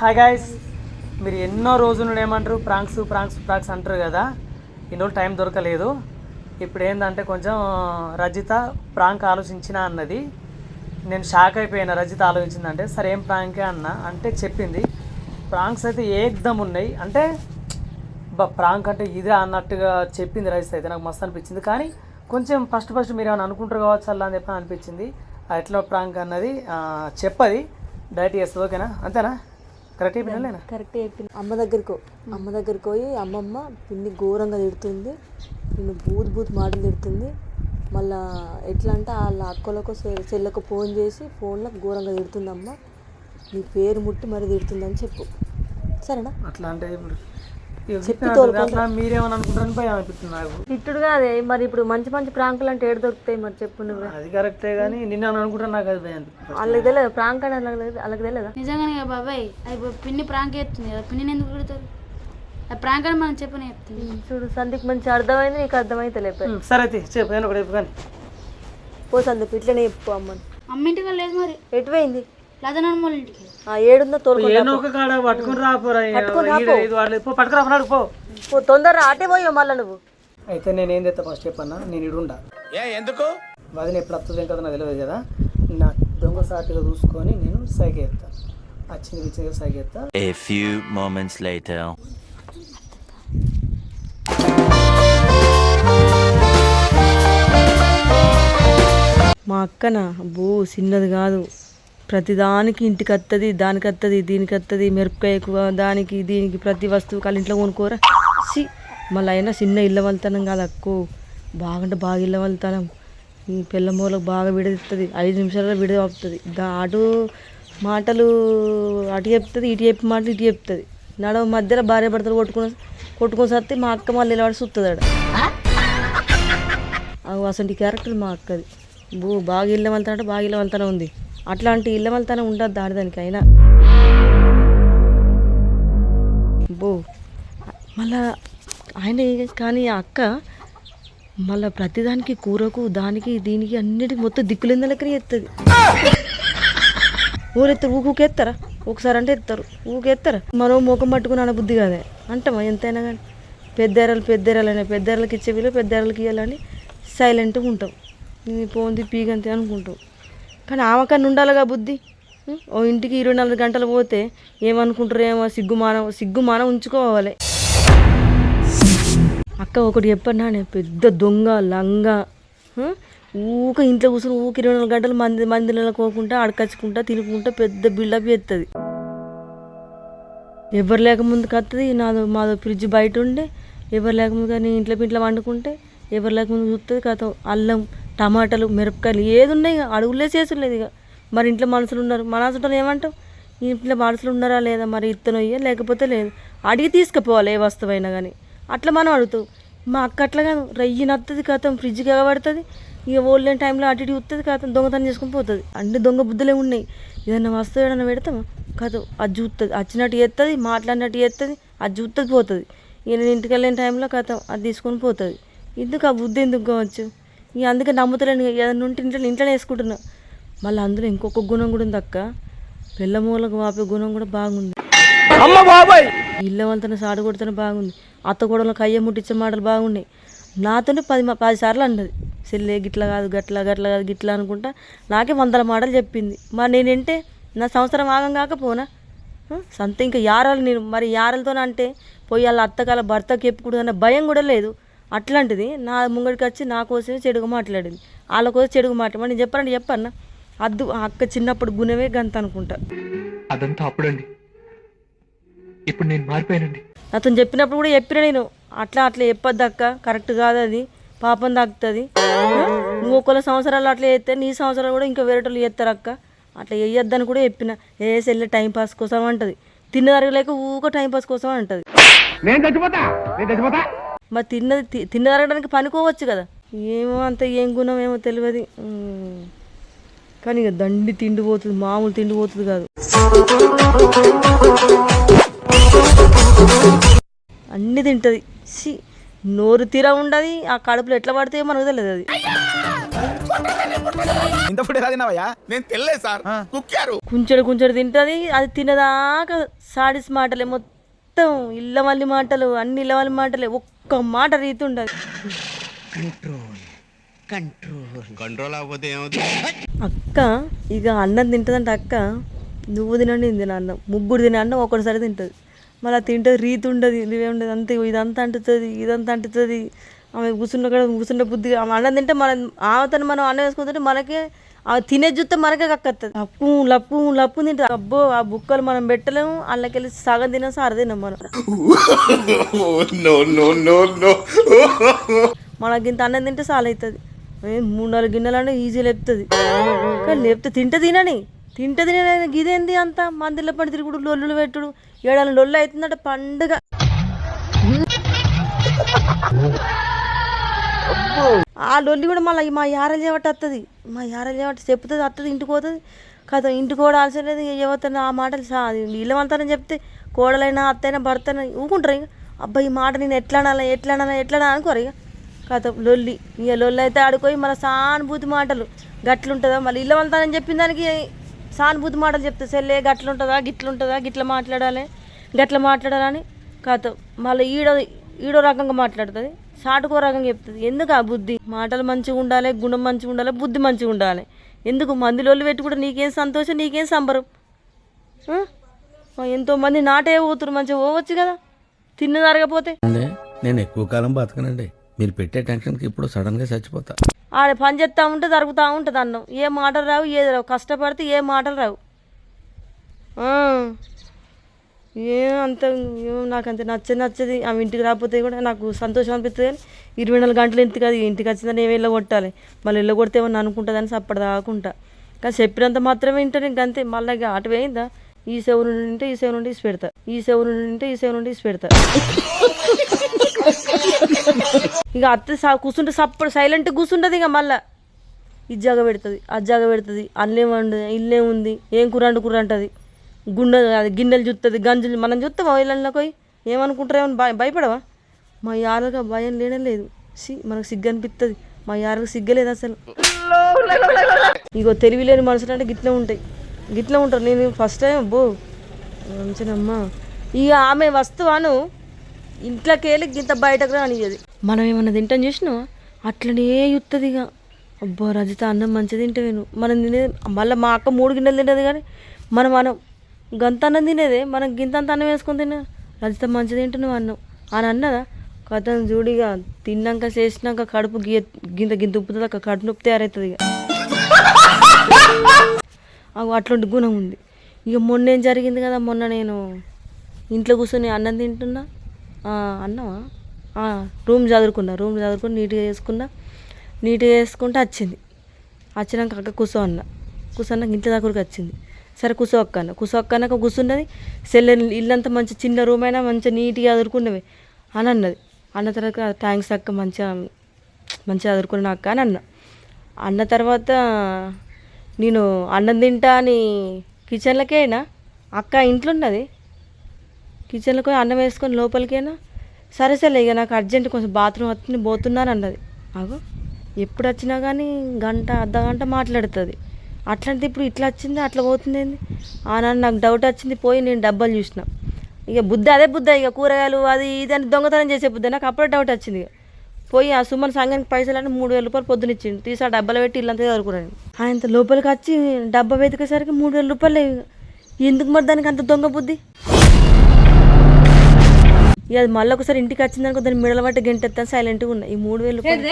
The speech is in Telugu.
హాయ్ గాయస్, మీరు ఎన్నో రోజులు ఏమంటారు ప్రాంక్స్ అంటారు కదా. ఇన్ని రోజులు టైం దొరకలేదు. ఇప్పుడు ఏంటంటే కొంచెం రజిత ప్రాంక్ ఆలోచించిన అన్నది. నేను షాక్ అయిపోయినా. రజిత ఆలోచించిందంటే సరే ఏం ప్రాంకే అన్న అంటే చెప్పింది. ప్రాంక్స్ అయితే ఏకదమ్ ఉన్నాయి. అంటే ప్రాంక్ అంటే ఇదే అన్నట్టుగా చెప్పింది రజిత. అయితే నాకు మస్తు అనిపించింది. కానీ కొంచెం ఫస్ట్ మీరు ఏమైనా అనుకుంటారు కావచ్చు అలా అని చెప్పి అనిపించింది. ఎట్లా ప్రాంక్ అన్నది చెప్పది డైరెక్ట్ చేస్తుంది. ఓకేనా? అంతేనా? కరెక్ట్ అయిపోయినా? కరెక్ట్ అయిపోయింది. అమ్మ దగ్గరికి పోయి అమ్మమ్మ పిన్ని ఘోరంగా తిడుతుంది, నిన్ను బూత్ మాటలు తిడుతుంది. మళ్ళా ఎట్లా అంటే వాళ్ళ అక్కలకు చెల్లకు ఫోన్ చేసి ఫోన్లో ఘోరంగా తిడుతుంది. అమ్మ నీ పేరు ముట్టి మరి తిడుతుందని చెప్పు, సరేనా? అట్లా అంటే మీరేమని అనుకుంటారని భయం అనిపిస్తుంది నాకు. తిట్టుడు కాదే మరి. ఇప్పుడు మంచి ప్రాంకులు అంటే ఏడు దొరుకుతాయి మరి చెప్పు నువ్వు. అది కరెక్టే కానీ నిన్న అనుకుంటా నాకు అది భయం. వాళ్ళకి తెలియదు ప్రాంక్ అని, వాళ్ళకి తెలియదా? నిజంగానే బాబాయ్, అది పిన్ని ప్రాంక్ చేస్తుంది కదా, పిన్నిని ఎందుకు పెడతారు? అది ప్రాంక్ అని మనం చెప్పని చెప్తుంది. చూడు సందీప్ మంచి అర్థమైంది, నీకు అర్థమైతే లేకపోతే సరే చెప్పు. నేను ఒకటి చెప్పు కానీ పో సందీప్, ఇట్లనే చెప్పు. అమ్మ ఇంటికి లేదు మరి. ఎటు పోయింది? లదనమ్మ ఇంటికి. ఏడుందో తొందరగా ఆటే పోయో మళ్ళీ నువ్వు. అయితే నేనేం చేస్తా ఫస్ట్ చెప్పన్నా. నేను ఇడుండా ఎందుకు వదిన ఎప్పుడు వస్తుంది కదా నాకు తెలియదు కదా. నా దొంగ సాటిగా చూసుకొని నేను సైకి ఎత్తా. వచ్చింది సైకి ఎత్తా. A few moments later. మా అక్కన చిన్నది కాదు, ప్రతిదానికి ఇంటికి వస్తుంది, దానికి వస్తుంది, దీనికి వస్తుంది, మిరపకాయ ఎక్కువ, దానికి దీనికి ప్రతి వస్తువు వాళ్ళ ఇంట్లో కొనుక్కోరా. మళ్ళీ అయినా చిన్న ఇళ్ళ వెళ్తానం కాదు అక్కో, బాగా ఇళ్ళ వెళ్తానం. ఈ పిల్ల మూలకు బాగా విడదీస్తుంది, 5 నిమిషాలలో విడదవుతుంది. అటు మాటలు అటు చెప్తుంది, ఇటు చెప్పి మాటలు ఇటు చెప్తుంది. నడవ మధ్యలో భార్య భర్తలు కొట్టుకొని సత్తే మా అక్క మళ్ళీ నిలబడి చూస్తుంది. అసలు క్యారెక్టర్ మా అక్కది. బాగా ఇళ్ళ వెళ్తానంటే బాగా ఇళ్ళ వెళ్తానే ఉంది. అట్లాంటి ఇళ్ళ వెళ్తానే ఉండదు దానిదానికి అయినా. మళ్ళా ఆయన కానీ ఆ అక్క మళ్ళీ ప్రతిదానికి కూరకు దానికి దీనికి అన్నిటికి మొత్తం దిక్కులేందలకనే ఎత్తుంది. ఊరెత్తారు, ఊకెత్తారా? ఒకసారి అంటే ఎత్తారు, ఊకెత్తారా? మరో ముఖం పట్టుకుని అనబుద్ధి కాదే అంటామా ఎంతైనా కానీ. పెద్దెరలైనా పెద్దెరలకి ఇచ్చే వీళ్ళు పెద్దెరలకి ఇవ్వాలని సైలెంట్గా ఉంటాం. పోంది పీగంతే అనుకుంటాం. కానీ ఆమెకన్నా ఉండాలిగా బుద్ధి. ఓ ఇంటికి 24 గంటలు పోతే ఏమనుకుంటారు, ఏమో సిగ్గుమానం ఉంచుకోవాలి. అక్క ఒకటి చెప్పన్నానే, పెద్ద దొంగ లంగా ఇంట్లో కూర్చొని 24 గంటలు మందిలో పోకుండా అడకచ్చుకుంటా తినుకుంటా పెద్ద బిల్డప్ చేస్తుంది. ఎవరు లేకముందుకు వస్తుంది. మాదో ఫ్రిడ్జ్ బయట ఉండే, ఎవరు లేకముందు కానీ ఇంట్లో వండుకుంటే ఎవరు లేకముందు చూస్తుంది. కథ అల్లం టమాటాలు మిరపకాయలు ఏది ఉన్నాయి ఇక అడుగులే చేసులేదు. ఇక మరి ఇంట్లో మనుషులు ఉన్నారు, మనసుంటారు ఏమంటావు? ఇంట్లో మనుషులు ఉన్నారా లేదా, మరి ఇత్తనయ్యా లేకపోతే లేదు, అడిగి తీసుకుపోవాలి ఏ వస్తువైనా కానీ. అట్లా మనం అడుగుతావు. మా అక్క అట్లా కాదు, రయ్యి నత్తది కథం ఫ్రిడ్జ్కి ఎగబడుతుంది. ఇక ఓల్డెన్ టైంలో అటు ఇటు ఉత్తది కథం దొంగతనం చేసుకొని పోతుంది. అన్ని దొంగ బుద్ధులే ఉన్నాయి. ఏదన్నా వస్తువు ఏదన్నా పెడతామా కథం అది చూస్తుంది, వచ్చినట్టు చేస్తుంది, మాట్లాడినట్టు చేస్తుంది, అది చూస్తుంది పోతుంది. ఇక నేను ఇంటికి వెళ్ళిన టైంలో కథం అది తీసుకొని పోతుంది. ఎందుకు ఆ బుద్ధి ఎందుకు కావచ్చు? ఇక అందుకే నమ్ముతలేను. ఏదన్నా ఉంటే ఇంట్లోనే వేసుకుంటున్నా. మళ్ళీ అందులో ఇంకొక గుణం కూడా ఉంది అక్క, పిల్లమూలకు వాపే గుణం కూడా బాగుంది. ఇళ్ళ వాళ్ళతో సాడు కొడుతూనే బాగుంది. అత్త కూడా కయ్య ముట్టించే మాటలు బాగున్నాయి. నాతోనే 10 సార్లు అన్నది, సెల్లే గిట్లా కాదు గట్లా కాదు గిట్లా అనుకుంటా నాకే 100 మాటలు చెప్పింది. మరి నేనంటే నా సంవత్సరం ఆగం కాకపోనా సంత ఇంకా యారాలు. నేను మరి యారలతో అంటే పోయి వాళ్ళ అత్తకాల భర్తకి చెప్పుకూడదు అన్న భయం కూడా లేదు. అట్లాంటిది నా ముంగడికి వచ్చి నా కోసమే చెడుగా మాట్లాడింది, వాళ్ళ కోసం చెడుగా మాట్లాడి నేను చెప్పన్నా అద్దు. అక్క చిన్నప్పుడు గుణమే గంత అనుకుంటా. అదంతా అప్పుడండి, ఇప్పుడు నేను మారిపోయానండి. అతను చెప్పినప్పుడు కూడా చెప్పిన నేను అట్లా చెప్పొద్దు అక్క, కరెక్ట్ కాదు, అది పాపం తాకుతుంది. నువ్వు ఒకళ్ళ సంవత్సరాలు అట్లా చేస్తే నీ సంవత్సరాలు కూడా ఇంకా వేరేటోళ్ళు చేస్తారు అక్క, అట్లా వేయొద్దని కూడా చెప్పిన. సెల్లె టైంపాస్ కోసం అంటది, తిన్నదరగలేక ఊక టైంపాస్ కోసం అంటది. మరి తిన్నదరగడానికి పనుకోవచ్చు కదా. ఏమో అంత ఏం గుణం ఏమో తెలియదు. కానీ ఇక దండి తిండిపోతుంది, మామూలు తిండిపోతుంది కాదు. అన్నీ తింటుంది. నోరు తీరా ఉండదు, ఆ కడుపులో ఎట్లా పడితే మనకు తెలియదు అది. ఇంత ఫుడ్ ఎలా తిన్నావయ్యా? నేను తెల్లే సార్, కుక్కారు. కుంచెడు తింటుంది, అది తినదాకా సాడిస్ మాటలే మొత్తం, ఇళ్ళమల్లి మాటలు, అన్ని ఇళ్ళమల్లి మాటలే, ఒక్క మాట రీతి ఉండదు. కంట్రోల్ అవ్వకపోతే ఏమవుతుంది? అక్క ఇక అన్నం తింటుందంటే అక్క నువ్వు తినండి నేను తిన అన్నం, ముగ్గురు తినే అన్నం ఒకటిసారి తింటుంది. మళ్ళీ తింటుంది రీతి ఉండదు, ఇవే ఉండదు, అంతే ఇదంతా అంటుతుంది ఇదంతా అంటుతుంది. ఆమె కూర్చున్న బుద్ధి, ఆమె అన్నం తింటే ఆమెతో మనం అన్నం వేసుకుంటుంటే మనకే ఆమె తినే చూస్తే మనకే కక్కత్తది. లప్పు తింటుంది. అబ్బో ఆ బుక్కలు మనం పెట్టలేము, అల్లకెళ్ళి సగం తినాం సార తిన్నాం మనం. మనకి ఇంత అన్నం తింటే చాలా అవుతుంది. 3-4 గిన్నెలు అంటే ఈజీ లేపుతుంది. కానీ లేపితే తింటే తినని గిదేంది అంత మందిలో పడి తిరుగుడు, లొల్లులు పెట్టుడు, ఏడాది లొల్లు అవుతుందంటే పండుగ. ఆ లొల్లి కూడా మళ్ళీ మా యారలు చేయబట్టి వస్తుంది, చెప్తుంది వస్తుంది, ఇంటికి పోతుంది కదా. ఇంటికి కూడా ఆల్సిన లేదు, ఎవరితో ఆ మాటలు ఇళ్ళమంతానని చెప్తే కోడలైనా అత్తైనా భర్తైనా ఊకుంటారు. ఇక అబ్బాయి ఈ మాట నేను ఎట్లా అనుకోరు. ఇక కథ లొల్లి, ఇక లొల్లి అయితే ఆడుకోయి మళ్ళీ సానుభూతి మాటలు గట్లుంటుందా, మళ్ళీ ఇళ్ళమంతానని చెప్పిన దానికి సానుభూతి మాటలు చెప్తే సెల్లే గట్లుంటుందా గిట్ల మాట్లాడాలని కథ. మళ్ళీ ఈడో రకంగా మాట్లాడుతుంది, సాటుకో రకంగా చెప్తుంది. ఎందుకు ఆ బుద్ధి? మాటలు మంచిగా ఉండాలి, గుణం మంచిగా ఉండాలి, బుద్ధి మంచిగా ఉండాలి. ఎందుకు మందిలోళ్ళు పెట్టి కూడా నీకేం సంతోషం, నీకేం సంబరం? ఎంతోమంది నాటే పోతురు, మంచిగా పోవచ్చు కదా తిన్న జరగపోతే. నేను ఎక్కువ కాలం బతకనండి, మీరు పెట్టే టెన్షన్కి ఇప్పుడు సడన్గా చచ్చిపోతా. ఆడ పని చేస్తూ ఉంటే జరుగుతూ ఉంటుంది అన్నం, ఏ మాటలు రావు, ఏది రావు, కష్టపడితే ఏ మాటలు రావు. నాకంత నచ్చది. ఆమె ఇంటికి రాకపోతే కూడా నాకు సంతోషం అనిపిస్తుంది. కానీ 24 గంటలు ఇంటికి అది ఇంటికి వచ్చిందని ఏమి వెళ్ళగొట్టాలి, మళ్ళీ వెళ్ళగొడితే ఏమన్నా అనుకుంటుందని అప్పటి దాకుంటా. కానీ చెప్పినంత మాత్రమే వింటాను ఇంకంతే. మళ్ళీ ఇక అటు పోయిందా ఈ సేవ నుండి ఉంటే ఈ సేవ నుండి ఇసి పెడతా, ఇక అత్త కూర్చుంటే సప్పుడు సైలెంట్గా కూర్చుంటుంది. ఇక మళ్ళీ ఇది జాగ పెడుతుంది అల్లేముంది ఇల్లేముంది, ఏం కూర అంటది, అది గిన్నెలు చూస్తుంది, గంజులు మనం చూస్తామా ఇళ్ళకి పోయి ఏమనుకుంటారు, ఏమని భయపడవా? మా యారగా భయం లేదు, మనకు సిగ్గు అనిపిస్తుంది. మా యారకు సిగ్గలేదు అసలు. ఇగో తెలివిలేని మనుషులు అంటే గిట్లే ఉంటారు. నేను ఫస్ట్ టైం అబ్బో మంచినమ్మా. ఇక ఆమె వస్తువాను ఇంట్లోకి వెళ్ళి గింత బయటకు రానియ్యది. మనం ఏమన్నా తింటాం చూసినావా అట్లనే చూస్తుంది. ఇక అబ్బో రజిత అన్నం మంచిగా తింటావేను, మనం తినేది. మళ్ళీ మా అక్క 3 గిన్నెలు తింటుంది, కానీ మనం గంత అన్నం తినేదే, మనం గింతంత అన్నం వేసుకొని తిన్నా. రజిత మంచిగా తింటున్నావు అన్నం అని అన్నదా కథను చూడిగా. తిన్నాక చేసినాక కడుపు గింత ఉప్పుతుంది, అక్క కడుపు నొప్పి తయారవుతుంది. ఇక అట్లాంటి గుణం ఉంది. ఇక మొన్న ఏం జరిగింది కదా, మొన్న నేను ఇంట్లో కూర్చొని అన్నం తింటున్నా, అన్నమా రూమ్ చదువుకుని నీట్గా చేసుకుంటే వచ్చినాక అక్క కూర్చోన్నాక ఇంట్లో దగ్గరకు వచ్చింది. సరే కూర్చో అక్కన్నాక కూర్చున్నది. ఇల్లంతా మంచి చిన్న రూమ్ అయినా మంచిగా నీట్గా చదువుకున్నవి అని అన్నది. అన్న తర్వాత థ్యాంక్స్ అక్క, మంచిగా చదువుకున్నా అక్క అని అన్న తర్వాత నేను అన్నం తింటా అని కిచెన్లకేనా అక్క ఇంట్లో ఉన్నది, కిచెన్లోకి అన్నం వేసుకొని లోపలికైనా సరే ఇక నాకు అర్జెంట్ కొంచెం బాత్రూమ్ వచ్చి పోతున్నాను అన్నది. ఎప్పుడు వచ్చినా కానీ అర్ధగంట మాట్లాడుతుంది. అట్లాంటిది ఇప్పుడు ఇట్లా వచ్చింది అట్లా పోతుంది ఏంది అని నాకు డౌట్ వచ్చింది. పోయి నేను డబ్బాలు చూసిన, ఇక అదే బుద్ధ, ఇక కూరగాయలు అది ఇది అని దొంగతనం చేసే బుద్ధ. నాకు అప్పుడే డౌట్ వచ్చింది. ఇక పోయి ఆ సుమన్ సంఘానికి పైసలు అంటే 3,000 రూపాయలు పొద్దున ఇచ్చిండు. తీసి ఆ డబ్బాలో పెట్టి ఇల్లంతా చదువుకున్నాను. ఆయన లోపలికి వచ్చి డబ్బా వెతికేసరికి 3,000 రూపాయలు. ఎందుకు మరి దానికి అంత దొంగ బుద్ధి? ఇక అది మళ్ళీ ఒకసారి ఇంటికి వచ్చిందనుకో దాన్ని మిడల పట్టి గంటెత్తాను సైలెంట్గా ఉన్నాయి. ఈ 3,000 రూపాయలు